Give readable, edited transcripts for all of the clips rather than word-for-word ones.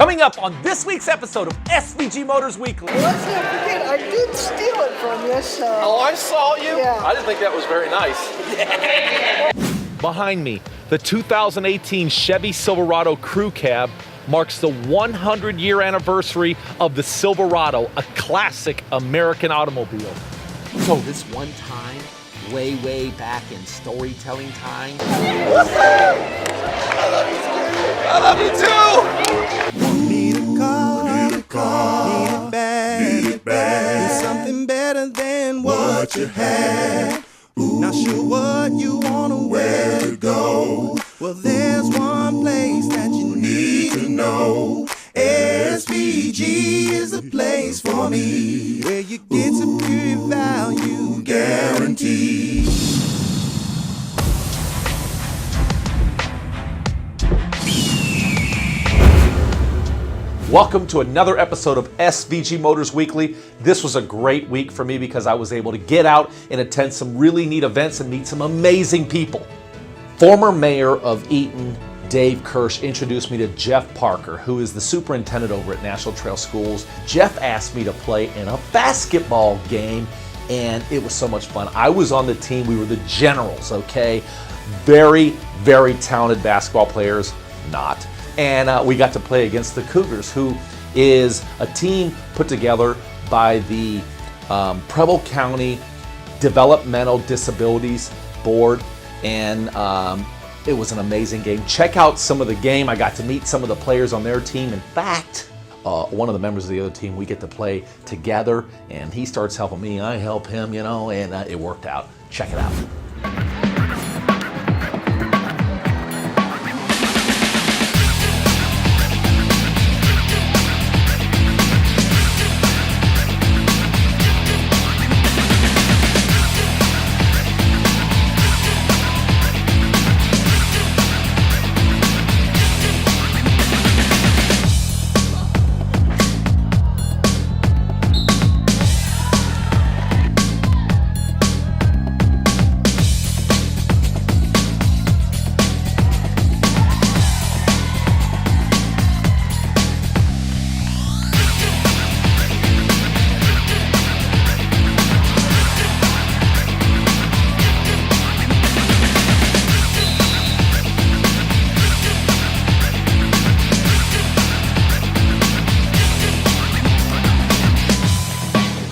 Coming up on this week's episode of SVG Motors Weekly. Let's not forget, I did steal it from you, so... Oh, I saw you? Yeah. I didn't think that was very nice. Behind me, the 2018 Chevy Silverado Crew Cab marks the 100-year anniversary of the Silverado, a classic American automobile. So this one time, way back in storytelling time. I love you too! Need a car, need it bad. Need something better than what you had. Not sure what you wanna where to go. Well, there's one place that you need to know. SVG is the place for me, where you get superior value guaranteed. Welcome to another episode of SVG Motors Weekly. This was a great week for me because I was able to get out and attend some really neat events and meet some amazing people. Former Mayor of Eaton, Dave Kirsch, introduced me to Jeff Parker, who is the superintendent over at National Trail Schools. Jeff asked me to play in a basketball game, and it was so much fun. I was on the team. We were the Generals, okay? Very talented basketball players, not. And we got to play against the Cougars, who is a team put together by the Preble County Developmental Disabilities Board, and it was an amazing game. Check out some of the game. I got to meet some of the players on their team. In fact, one of the members of the other team, we get to play together, and he starts helping me, I help him, you know, and it worked out. Check it out.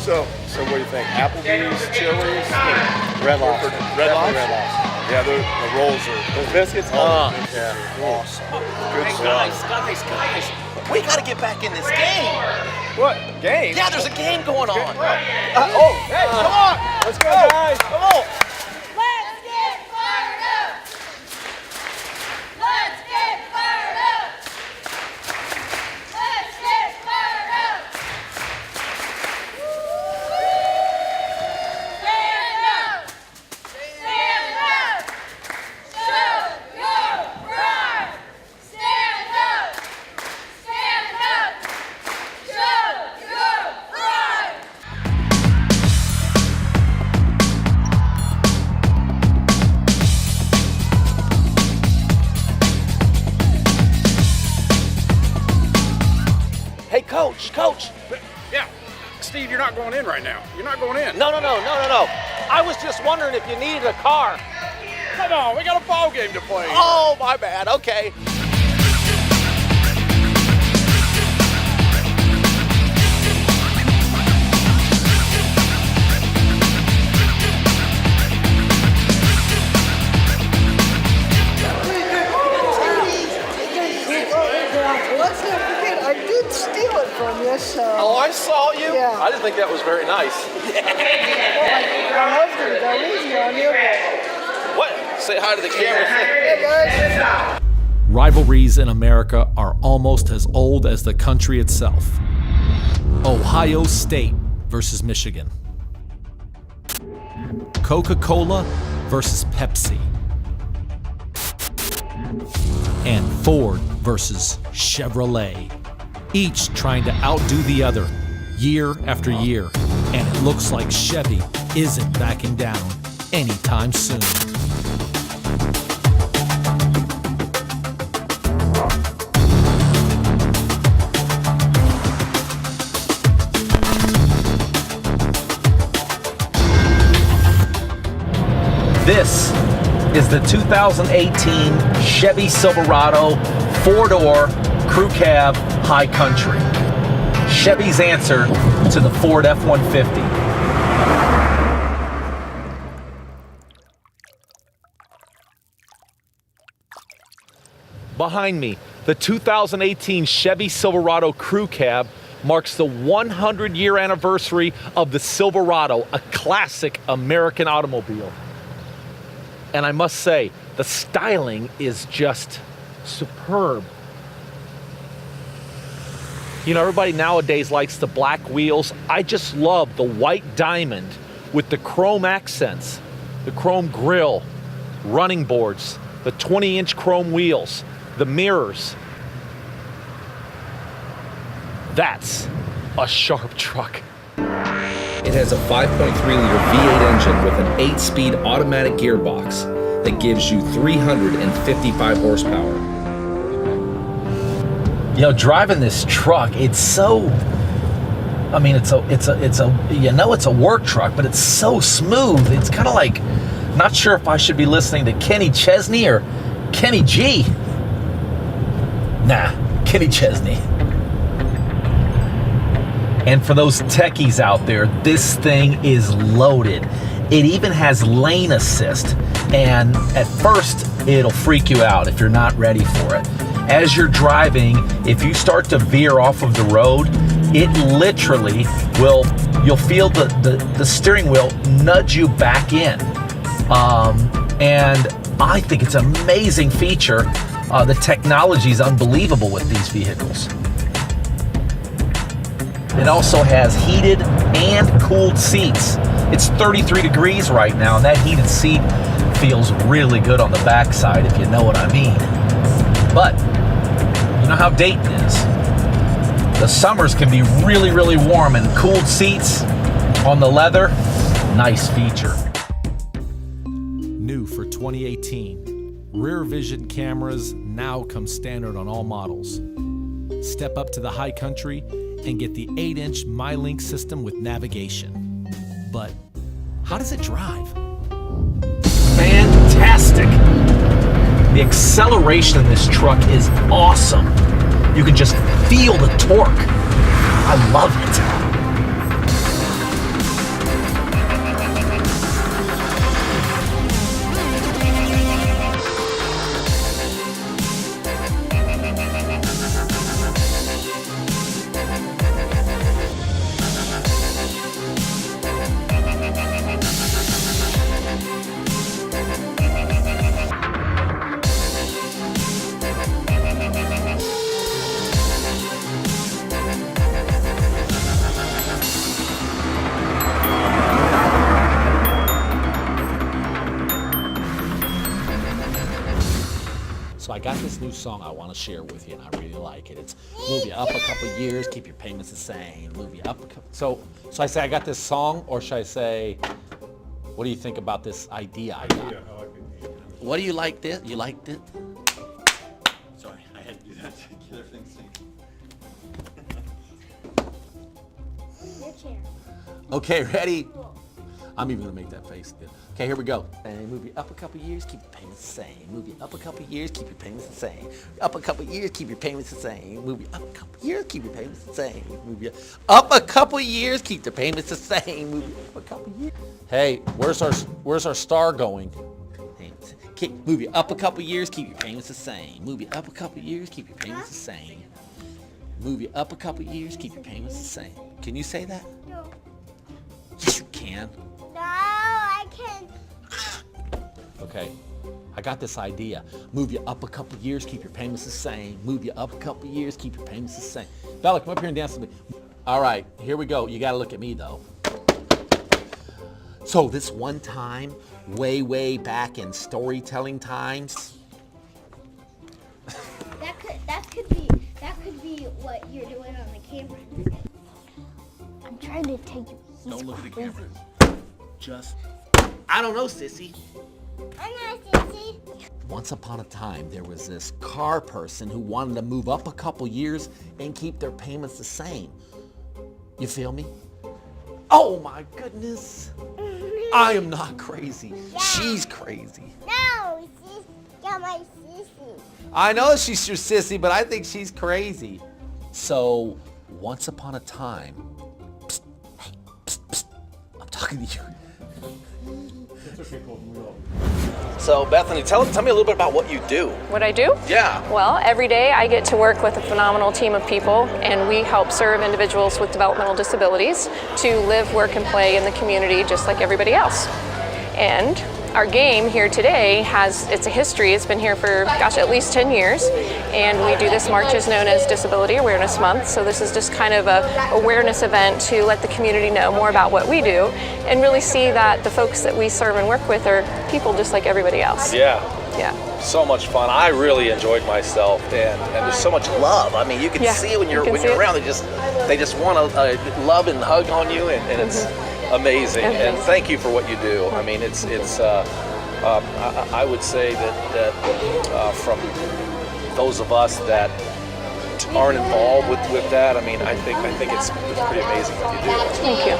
So what do you think? Applebee's, Chili's, Red Lobster. Red Lobster? Red Lobster. Yeah, the rolls are. Those biscuits? Yeah, awesome. Good stuff. Guys, we gotta get back in this game. What game? Yeah, there's a game going on. Hey, come on! Let's go, guys. Come on! Let's get fired up! Let's get fired up! Let's get fired up! Stand up! Stand up! Show your pride! Stand up! Stand up! Show your pride! Hey, coach. Yeah. Steve, you're not going in right now. You're not going in. No. I was just wondering if you needed a car. Come on, we got a ball game to play. Oh, my bad. Okay. Let's not forget, I did steal it from you, so... Oh, I saw you? Yeah. I didn't think that was very nice. My husband got easy on you. What? Say hi to the camera. Hey, guys. Rivalries in America are almost as old as the country itself. Ohio State versus Michigan. Coca-Cola versus Pepsi. And Ford versus Chevrolet. Each trying to outdo the other year after year. And it looks like Chevy isn't backing down anytime soon. This is the 2018 Chevy Silverado 4-door crew cab high country. Chevy's answer to the Ford F-150. Behind me, the 2018 Chevy Silverado crew cab marks the 100-year anniversary of the Silverado, a classic American automobile. And I must say, the styling is just superb. You know, everybody nowadays likes the black wheels. I just love the white diamond with the chrome accents, the chrome grille, running boards, the 20-inch chrome wheels, the mirrors. That's a sharp truck. It has a 5.3-liter V8 engine with an 8-speed automatic gearbox that gives you 355 horsepower. You know, driving this truck, it's so, I mean, it's a work truck, but it's so smooth. It's kind of like, not sure if I should be listening to Kenny Chesney or Kenny G. Nah, Kenny Chesney. And for those techies out there, this thing is loaded. It even has lane assist. And at first, it'll freak you out if you're not ready for it. As you're driving, if you start to veer off of the road, it literally will, you'll feel the steering wheel nudge you back in. And I think it's an amazing feature. The technology is unbelievable with these vehicles. It also has heated and cooled seats. It's 33 degrees right now, and that heated seat feels really good on the backside, if you know what I mean. But you know how Dayton is. The summers can be really, really warm, and cooled seats on the leather, nice feature. New for 2018, rear vision cameras now come standard on all models. Step up to the high country and get the 8-inch MyLink system with navigation. But how does it drive? Fantastic! The acceleration in this truck is awesome. You can just feel the torque. I love it. So I got this new song I want to share with you, and I really like it. It's move you up a couple years, keep your payments the same. Move you up a couple. So I say I got this song, or should I say, what do you think about this idea I got? What do you like this? You liked it? Sorry, I had to do that to get everything synced. Your chair. Okay, ready? I'm even gonna make that face. Okay, here we go. And move you up a couple years, keep your payments the same. Move you up a couple years, keep your payments the same. Up a couple years, keep your payments the same. Move you up a couple years, keep your payments the same. Move you up a couple years, keep the payments the same. Move you up a couple years. Hey, where's our star going? Move you up a couple years, keep your payments the same. Move you up a couple years, keep your payments the same. Move you up a couple years, keep your payments the same. Can you say that? No. Yes, you can. No, I can't. Okay, I got this idea. Move you up a couple years, keep your payments the same. Move you up a couple years, keep your payments the same. Bella, come up here and dance with me. All right, here we go. You gotta look at me though. So this one time, way back in storytelling times. That could be what you're doing on the camera. I'm trying to take you. Don't look at the camera. Just, I don't know, sissy. I'm not Sissy. Once upon a time, there was this car person who wanted to move up a couple years and keep their payments the same. You feel me? Oh my goodness. I am not crazy. She's crazy. No, she's got my sissy. I know she's your sissy, but I think she's crazy. So, once upon a time, psst, hey, psst, psst, I'm talking to you. So, Bethany, tell me a little bit about what you do. What I do? Yeah. Well, every day I get to work with a phenomenal team of people, and we help serve individuals with developmental disabilities to live, work, and play in the community just like everybody else. And our game here today it's a history. It's been here for, at least 10 years. And we do this march is known as Disability Awareness Month. So this is just kind of a awareness event to let the community know more about what we do and really see that the folks that we serve and work with are people just like everybody else. Yeah. Yeah. So much fun. I really enjoyed myself, and there's so much love. I mean, you can see when you're around. They just want to love and hug on you, and it's amazing. And thank you for what you do. I mean, it's I would say that from those of us that aren't involved with that, I mean, I think it's pretty amazing what you do. Thank you.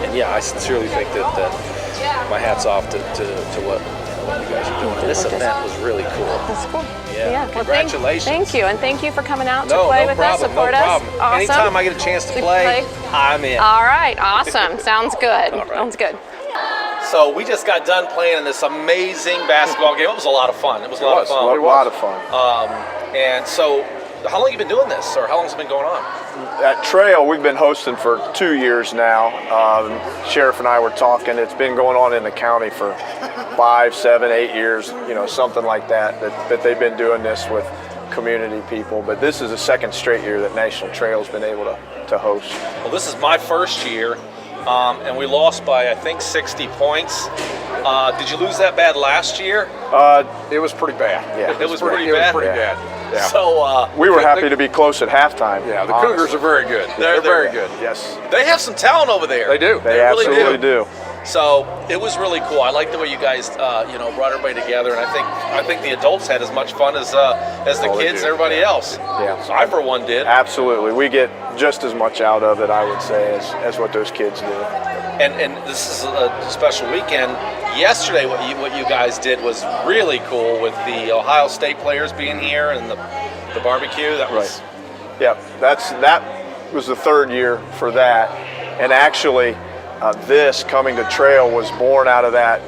And yeah, I sincerely think that my hat's off to what you guys are doing. This event was really cool. That's cool. Yeah. Well, congratulations. thank you, and thank you for coming out to play with us, support us. Awesome. Anytime I get a chance to play, I'm in. All right, awesome. Sounds good. Sounds good. So we just got done playing in this amazing basketball game. It was a lot of fun. It was a lot of fun. A lot of fun. And so, how long have you been doing this, or how long has it been going on? At Trail, we've been hosting for 2 years now. Sheriff and I were talking. It's been going on in the county for 5, 7, 8 years, something like that they've been doing this with community people. But this is the second straight year that National Trail's been able to host. Well, this is my first year, and we lost by, I think, 60 points. Did you lose that bad last year? It was pretty bad. Yeah, it was pretty bad. Yeah. So we were happy to be close at halftime. Yeah, the Cougars are very good. They're very good. Yes. They have some talent over there. They do. They absolutely do. So it was really cool. I like the way you guys, brought everybody together, and I think the adults had as much fun as the kids and everybody else. Yeah. So I, for one, did. Absolutely. We get just as much out of it, I would say, as what those kids do. And this is a special weekend. Yesterday, what you guys did was really cool with the Ohio State players being here and the barbecue. That was right. Yeah, that was the third year for that, and actually, this coming to Trail was born out of that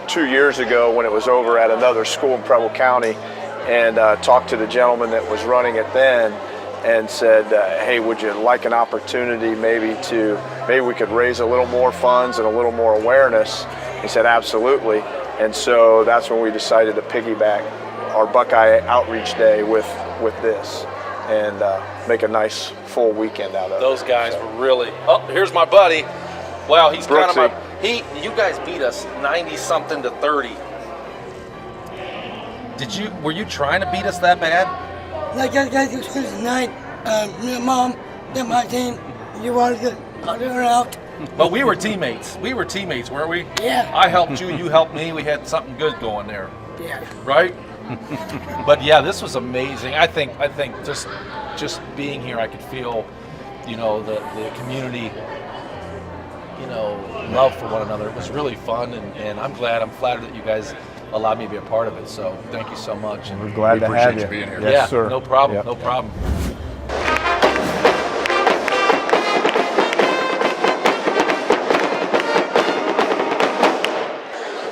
2 years ago when it was over at another school in Preble County, and talked to the gentleman that was running it then, and said, hey, would you like an opportunity maybe we could raise a little more funds and a little more awareness? He said, absolutely. And so that's when we decided to piggyback our Buckeye Outreach Day with this and make a nice full weekend out of it. Those guys were really, here's my buddy. Wow, he's Brooksy. kind of you guys beat us 90-something to 30. Were you trying to beat us that bad? Like I guys was tonight, Mom, that my team, you wanted to get out. But we were teammates. We were teammates, weren't we? Yeah. I helped you, you helped me. We had something good going there. Yeah. Right? But yeah, this was amazing. I think just being here, I could feel, the community, love for one another. It was really fun, and I'm flattered that you guys allowed me to be a part of it. So thank you so much. We're glad to have you being here. Yes, sir. No problem. Yep. No problem.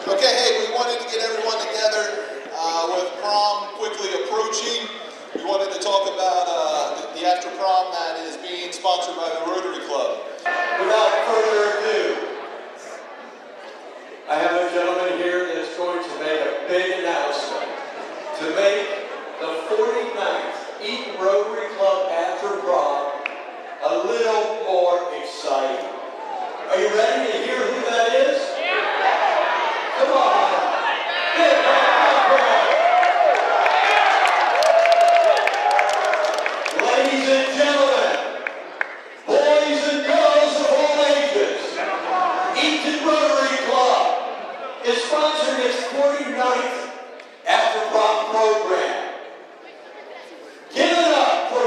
Okay, hey, we wanted to get everyone together with prom quickly approaching. We wanted to talk about the after prom that is being sponsored by the Rotary Club. Without further ado, I have a gentleman here that is going to make a big announcement to make the 49th Eaton Rotary Club after prom a little more exciting. Are you ready to hear who that is? Come on. Big ladies and gentlemen, boys and girls of all ages, Eaton Rotary Club is sponsoring its 49th After Prom program. Give it up for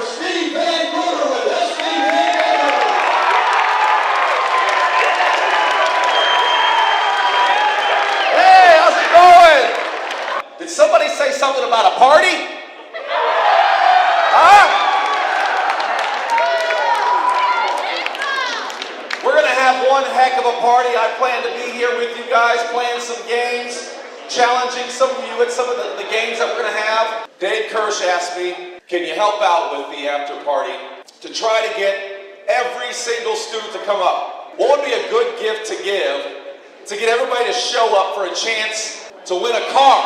party. I plan to be here with you guys, playing some games, challenging some of you at some of the games that we're going to have. Dave Kirsch asked me, can you help out with the after party to try to get every single student to come up? What would be a good gift to give to get everybody to show up for a chance to win a car?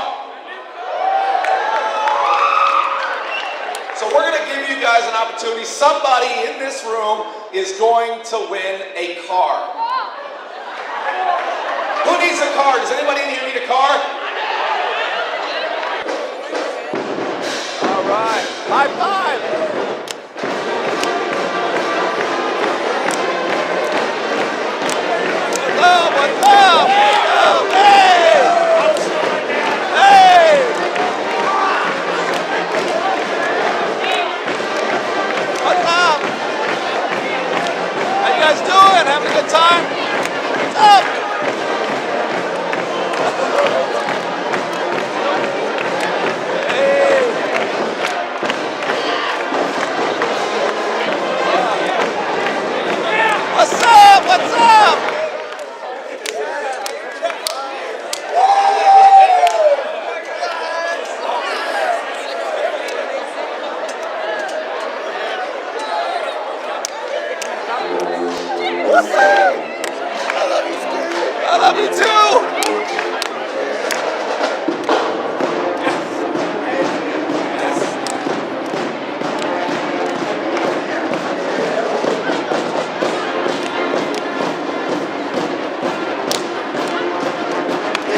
So we're going to give you guys an opportunity. Somebody in this room is going to win a car. Who needs a car? Does anybody in here need a car? All right. High five. What's up? Hey! Hey! What's up? How you guys doing? Having a good time? What's up? Hey! What's up? What's up? I love you too.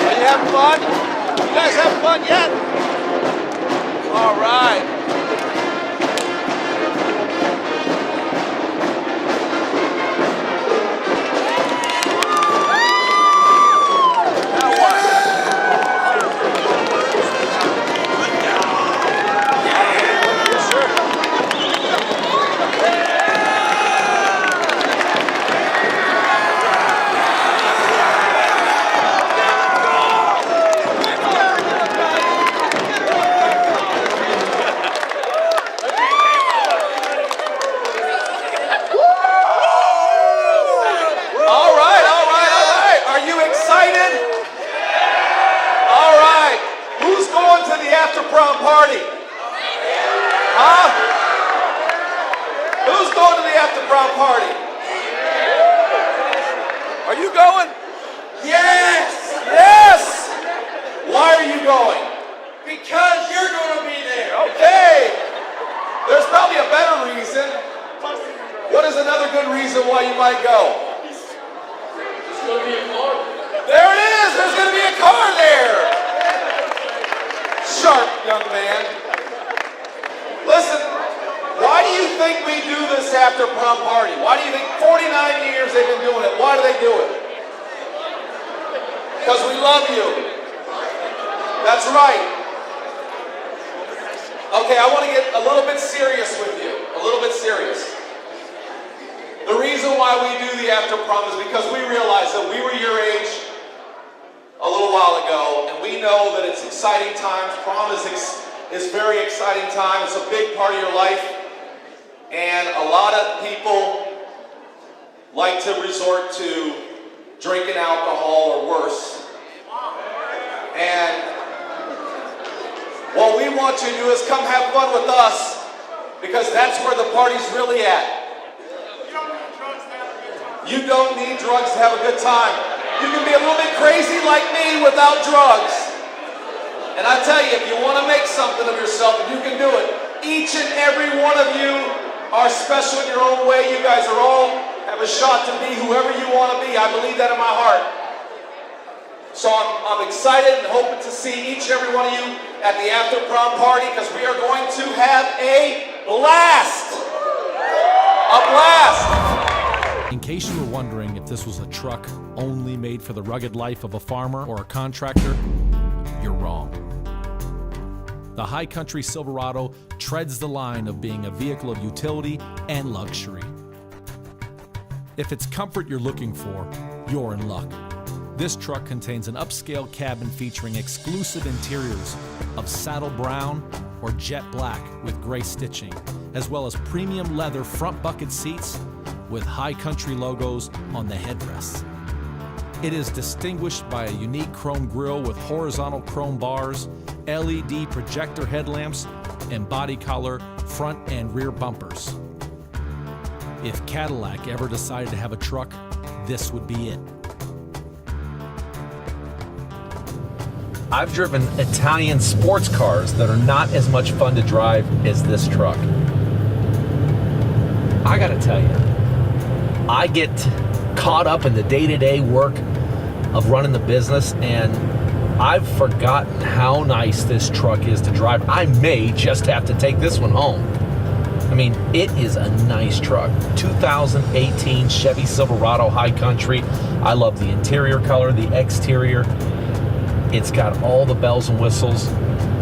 Are you having fun? You guys having fun yet? All right. Party. Are you going? Yes! Yes! Why are you going? Because you're going to be there. Okay. There's probably a better reason. What is another good reason why you might go? There's going to be a car. There it is. There's going to be a car there. Sharp young man. Listen. Why do you think we do this after prom party? Why do you think 49 years they've been doing it? Why do they do it? Because we love you. That's right. Okay, I want to get a little bit serious with you. A little bit serious. The reason why we do the after prom is because we realize that we were your age a little while ago, and we know that it's exciting times. Prom is very exciting time. It's a big part of your life. And a lot of people like to resort to drinking alcohol or worse. And what we want you to do is come have fun with us, because that's where the party's really at. You don't need drugs to have a good time. You can be a little bit crazy like me without drugs. And I tell you, if you want to make something of yourself, and you can do it, each and every one of you are special in your own way. You guys are all have a shot to be whoever you want to be. I believe that in my heart. So I'm excited and hoping to see each and every one of you at the after prom party, because we are going to have a blast. A blast. In case you were wondering if this was a truck only made for the rugged life of a farmer or a contractor, you're wrong. The High Country Silverado treads the line of being a vehicle of utility and luxury. If it's comfort you're looking for, you're in luck. This truck contains an upscale cabin featuring exclusive interiors of saddle brown or jet black with gray stitching, as well as premium leather front bucket seats with High Country logos on the headrests. It is distinguished by a unique chrome grille with horizontal chrome bars, LED projector headlamps, and body color front and rear bumpers. If Cadillac ever decided to have a truck, this would be it. I've driven Italian sports cars that are not as much fun to drive as this truck. I gotta tell you, I get caught up in the day-to-day work of running the business, and I've forgotten how nice this truck is to drive. I may just have to take this one home. I mean, it is a nice truck. 2018 Chevy Silverado High Country. I love the interior color, the exterior. It's got all the bells and whistles.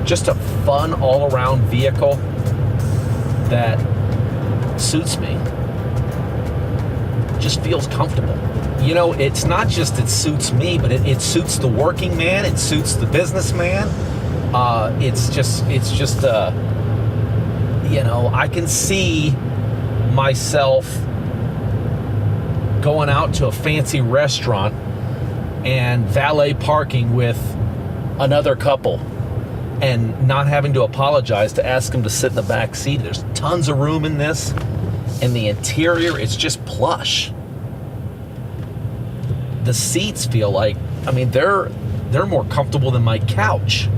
Just a fun all-around vehicle that suits me. Just feels comfortable. You know, it's not just it suits me, but it suits the working man. It suits the businessman. It's just you know, I can see myself going out to a fancy restaurant and valet parking with another couple and not having to apologize to ask them to sit in the back seat. There's tons of room in this, and the interior is just plush. The seats feel like, I mean, they're more comfortable than my couch.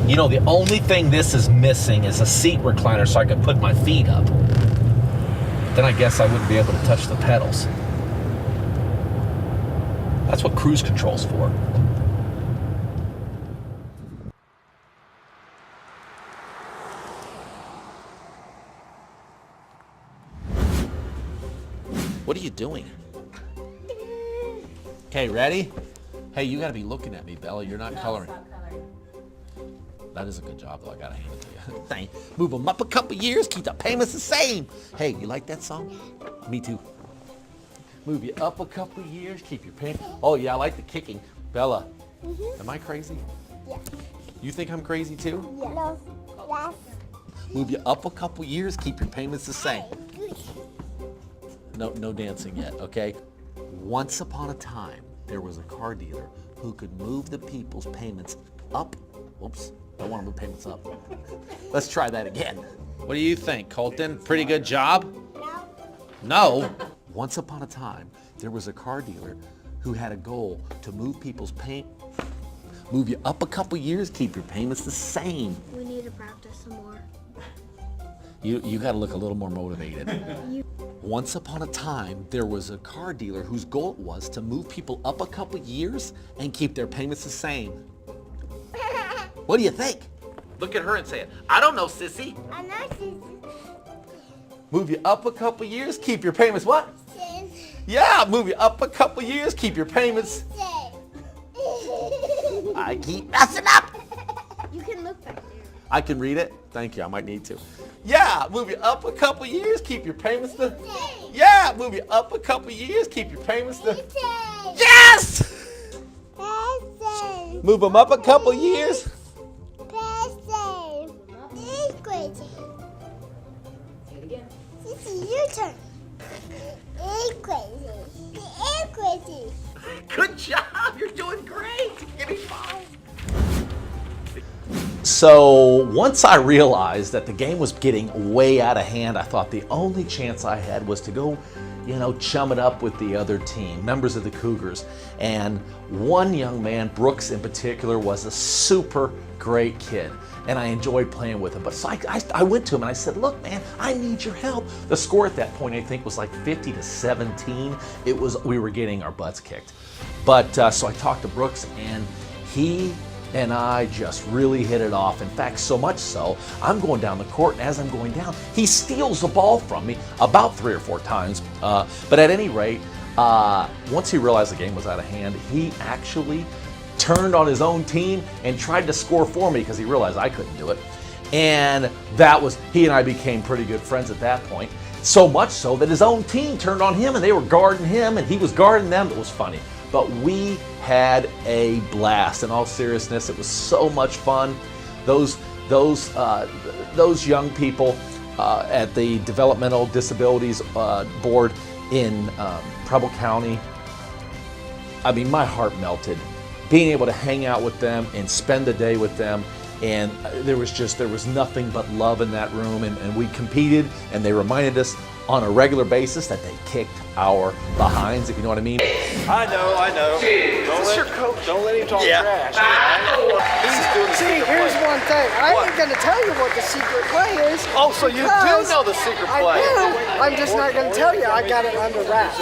You know, the only thing this is missing is a seat recliner so I can put my feet up. Then I guess I wouldn't be able to touch the pedals. That's what cruise control's for. What are you doing? Okay, ready? Hey, you gotta be looking at me, Bella. You're not coloring. That is a good job, though. I gotta hand it to you. Thank. Move them up a couple years, keep the payments the same. Hey, you like that song? Me too. Move you up a couple years, keep your payments. Oh yeah, I like the kicking. Bella, am I crazy? Yeah. You think I'm crazy too? Yeah. No. Yes. Move you up a couple years, keep your payments the same. No dancing yet, okay? Once upon a time, there was a car dealer who could move the people's payments up. Whoops, don't want to move payments up. Let's try that again. What do you think, Colton? Pretty good job? No. Once upon a time, there was a car dealer who had a goal to move people's move you up a couple years, keep your payments the same. We need to practice some more. You got to look a little more motivated. Once upon a time, there was a car dealer whose goal was to move people up a couple years and keep their payments the same. What do you think? Look at her and say it. I don't know, sissy. I know, sissy. Move you up a couple years, keep your payments what? Same. Yeah, move you up a couple years, keep your payments. I keep messing up. You can look back there. I can read it? Thank you, I might need to. Yeah, move you up a couple years, keep your payments the... Yeah, move you up a couple years, keep your payments the... Yes! Move them up a couple years. Your turn. Crazy. Good job. You're doing great. Give me 5. So once I realized that the game was getting way out of hand, I thought the only chance I had was to go, chum it up with the other team, members of the Cougars. And one young man, Brooks in particular, was a super great kid. And I enjoyed playing with him. But so I went to him and I said, look, man, I need your help. The score at that point, I think, was like 50-17. We were getting our butts kicked. But so I talked to Brooks, and he and I just really hit it off. In fact, so much so, I'm going down the court, and as I'm going down, he steals the ball from me about 3 or 4 times. But at any rate, once he realized the game was out of hand, he actually turned on his own team and tried to score for me because he realized I couldn't do it. And he and I became pretty good friends at that point. So much so that his own team turned on him and they were guarding him and he was guarding them. It was funny. But we had a blast. In all seriousness, it was so much fun. Those young people at the Developmental Disabilities Board in Preble County I mean, my heart melted being able to hang out with them and spend the day with them. And there was nothing but love in that room, and we competed, and they reminded us on a regular basis that they kicked our behinds, if you know what I mean. I know. Don't let him talk trash. He's doing the secret here's play. one thing. I ain't gonna tell you what the secret play is. Oh, so you do know the secret play. I do. I'm just not gonna tell you. I got it under wraps.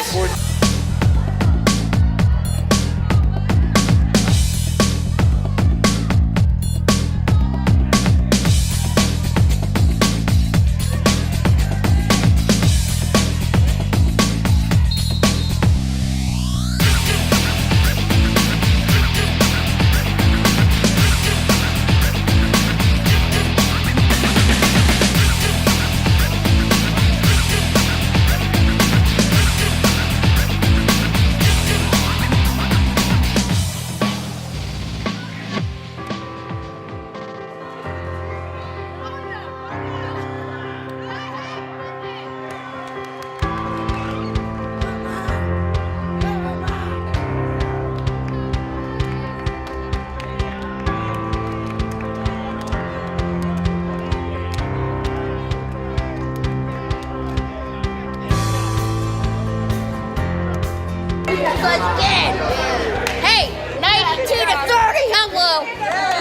Hey, 92 to 30, hello.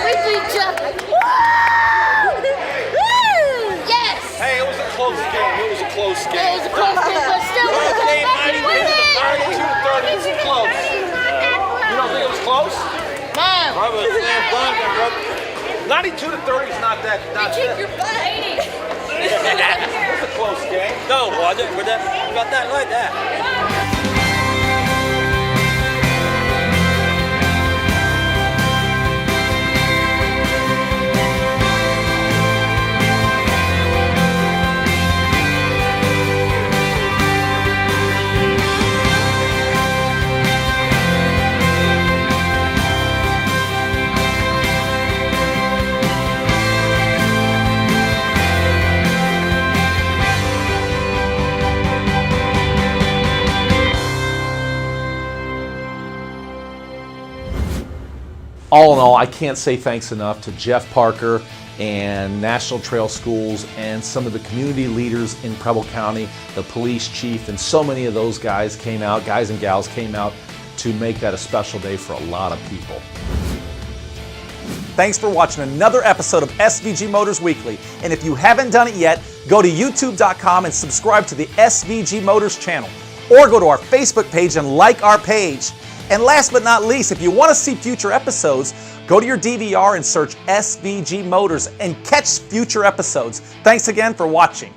We beat you. Woo! Yes. Hey, it was a close game. It was a close game, but still, we Game got 92 to 30. It was close. You don't think it was close? No. 92 to 30 is not that. Your butt. It was a close game. No, was it? We got that like that. All in all, I can't say thanks enough to Jeff Parker and National Trail Schools and some of the community leaders in Preble County, the police chief, and so many of those guys and gals came out to make that a special day for a lot of people. Thanks for watching another episode of SVG Motors Weekly. And if you haven't done it yet, go to youtube.com and subscribe to the SVG Motors channel. Or go to our Facebook page and like our page. And last but not least, if you want to see future episodes, go to your DVR and search SVG Motors and catch future episodes. Thanks again for watching.